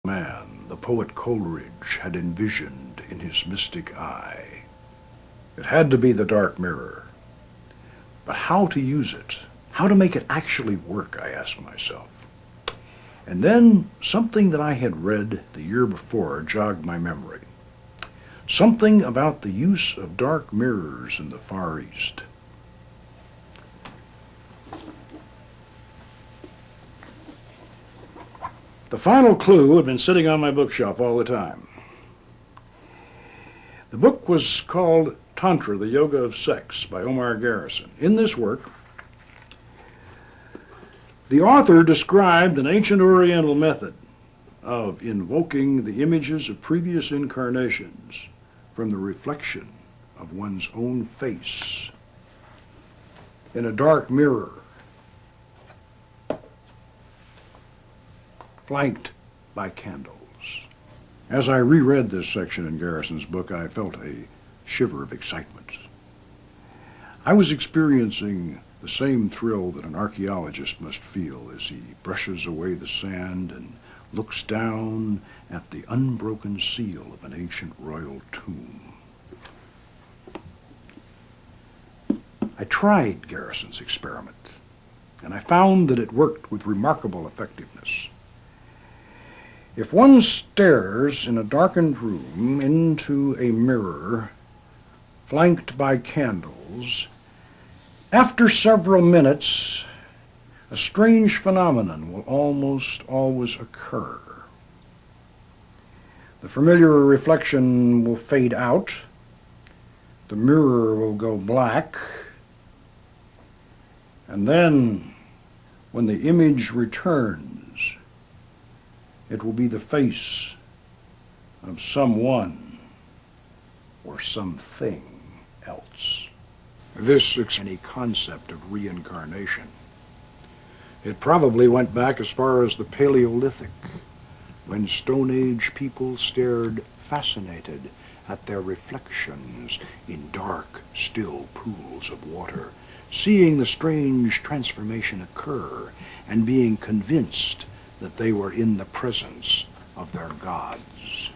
man the poet Coleridge had envisioned in his mystic eye. It had to be the dark mirror. But how to use it? How to make it actually work, I asked myself. And then something that I had read the year before jogged my memory. Something about the use of dark mirrors in the Far East. The final clue had been sitting on my bookshelf all the time. The book was called Tantra, the Yoga of Sex by Omar Garrison. In this work, the author described an ancient Oriental method of invoking the images of previous incarnations from the reflection of one's own face in a dark mirror, flanked by candles. As I reread this section in Garrison's book, I felt a shiver of excitement. I was experiencing the same thrill that an archaeologist must feel as he brushes away the sand and looks down at the unbroken seal of an ancient royal tomb. I tried Garrison's experiment, and I found that it worked with remarkable effectiveness. If one stares in a darkened room into a mirror flanked by candles, after several minutes, a strange phenomenon will almost always occur. The familiar reflection will fade out, the mirror will go black, and then, when the image returns, it will be the face of someone or something else. This is any concept of reincarnation. It probably went back as far as the Paleolithic, when Stone Age people stared fascinated at their reflections in dark, still pools of water, seeing the strange transformation occur and being convinced that they were in the presence of their gods.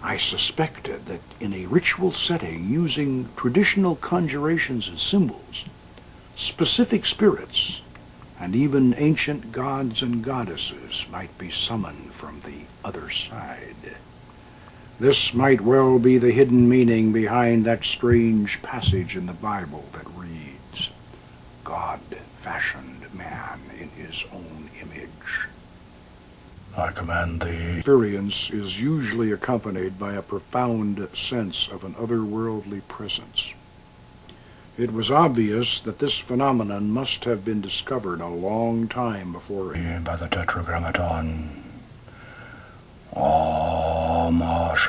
I suspected that in a ritual setting using traditional conjurations and symbols, specific spirits and even ancient gods and goddesses might be summoned from the other side. This might well be the hidden meaning behind that strange passage in the Bible that reads, "God fashioned man in his own image." I command thee. Experience is usually accompanied by a profound sense of an otherworldly presence. It was obvious that this phenomenon must have been discovered a long time before by the Tetragrammaton. Amashao,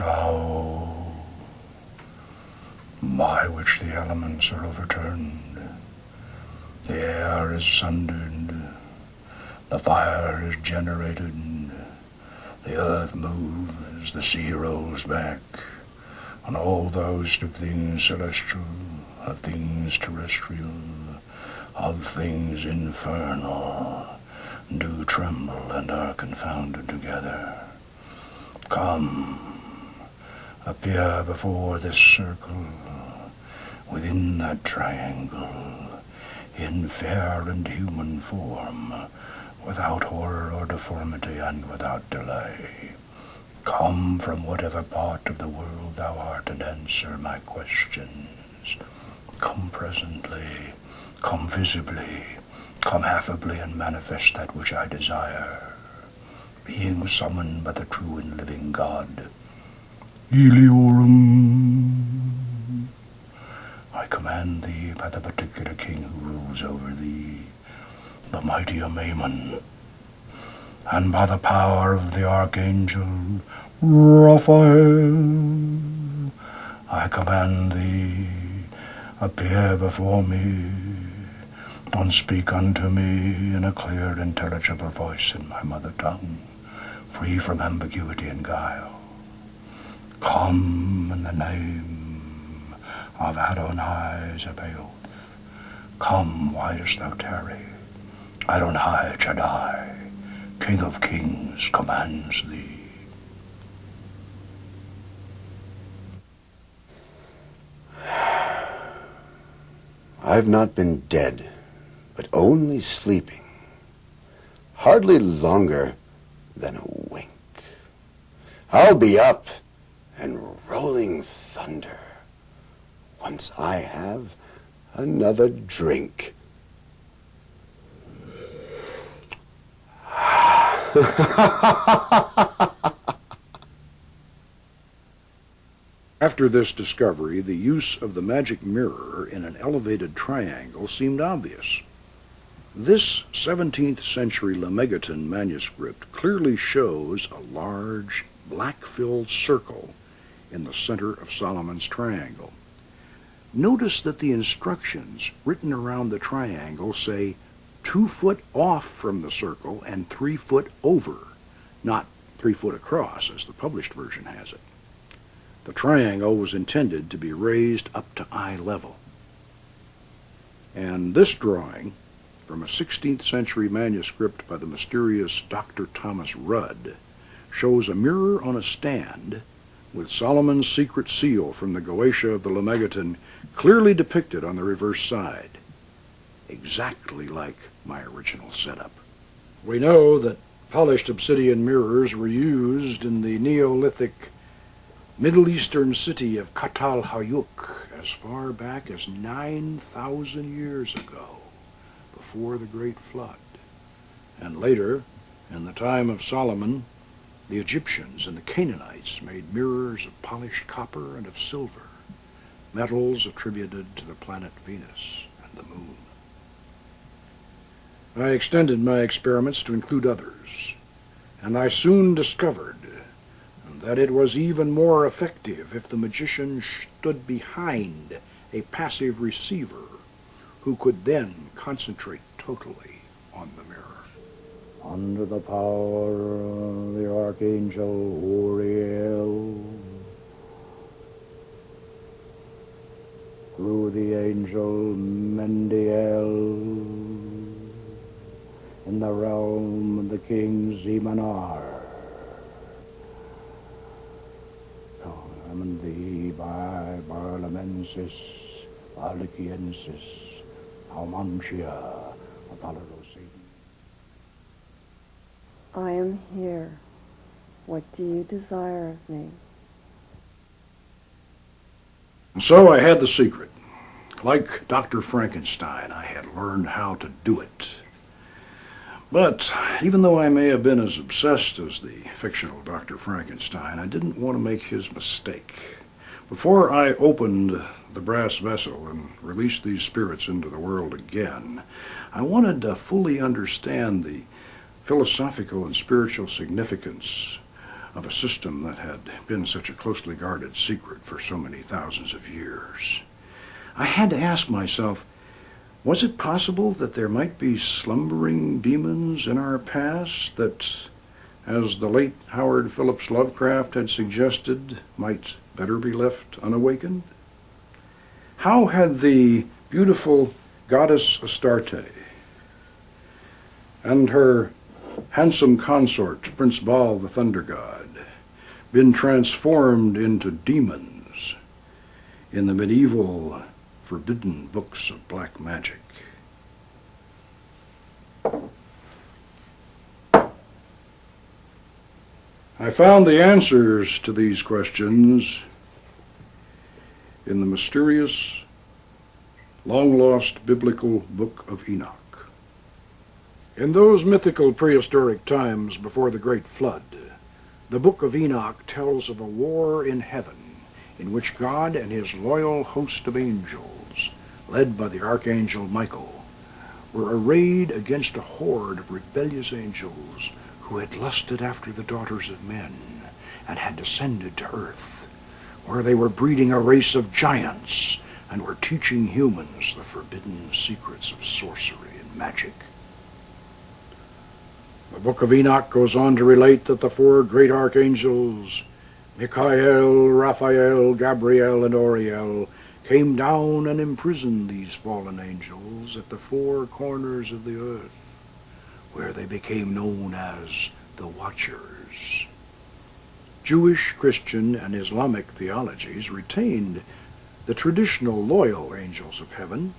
by which the elements are overturned. The air is sundered, the fire is generated, the earth moves, the sea rolls back, and all the host of things celestial, of things terrestrial, of things infernal, do tremble and are confounded together. Come, appear before this circle, within that triangle, in fair and human form, without horror or deformity and without delay. Come from whatever part of the world thou art and answer my questions. Come presently, come visibly, come affably and manifest that which I desire, being summoned by the true and living God. Eliorum. I command thee by the particular king who rules over thee, the mighty Amaymon, and by the power of the archangel Raphael, I command thee, appear before me, and speak unto me in a clear, intelligible voice in my mother tongue, free from ambiguity and guile. Come in the name of Adonai Zebaoth. Come, why dost thou tarry? Adonai Shaddai, King of Kings commands thee. I've not been dead, but only sleeping, hardly longer than a wink. I'll be up and rolling thunder once I have another drink. After this discovery, the use of the magic mirror in an elevated triangle seemed obvious. This 17th century Lemegeton manuscript clearly shows a large, black-filled circle in the center of Solomon's triangle. Notice that the instructions written around the triangle say 2 foot off from the circle and 3 foot over, not 3 foot across as the published version has it. The triangle was intended to be raised up to eye level. And this drawing, from a 16th century manuscript by the mysterious Dr. Thomas Rudd, shows a mirror on a stand with Solomon's secret seal from the Goetia of the Lemegeton clearly depicted on the reverse side, exactly like my original setup. We know that polished obsidian mirrors were used in the Neolithic Middle Eastern city of Kut al-Hayuk as far back as 9,000 years ago, before the Great Flood. And later, in the time of Solomon, the Egyptians and the Canaanites made mirrors of polished copper and of silver, metals attributed to the planet Venus and the moon. I extended my experiments to include others, and I soon discovered that it was even more effective if the magician stood behind a passive receiver who could then concentrate totally on the mirror. Under the power of the Archangel Uriel, through the angel Mendiel, in the realm of the king Zemanar, and thee by Barlamensis, Arlechiensis, Aumantia, Apollodosi. I am here. What do you desire of me? And so I had the secret. Like Dr. Frankenstein, I had learned how to do it. But even though I may have been as obsessed as the fictional Dr. Frankenstein, I didn't want to make his mistake. Before I opened the brass vessel and released these spirits into the world again, I wanted to fully understand the philosophical and spiritual significance of a system that had been such a closely guarded secret for so many thousands of years. I had to ask myself, was it possible that there might be slumbering demons in our past that, as the late Howard Phillips Lovecraft had suggested, might better be left unawakened? How had the beautiful goddess Astarte and her handsome consort, Prince Baal the Thunder God, been transformed into demons in the medieval forbidden books of black magic? I found the answers to these questions in the mysterious, long-lost biblical Book of Enoch. In those mythical prehistoric times before the Great Flood, the Book of Enoch tells of a war in heaven in which God and his loyal host of angels, led by the Archangel Michael, were arrayed against a horde of rebellious angels who had lusted after the daughters of men and had descended to earth, where they were breeding a race of giants and were teaching humans the forbidden secrets of sorcery and magic. The Book of Enoch goes on to relate that the 4 great archangels, Michael, Raphael, Gabriel, and Oriel, came down and imprisoned these fallen angels at the 4 corners of the earth, where they became known as the Watchers. Jewish, Christian, and Islamic theologies retained the traditional loyal angels of heaven,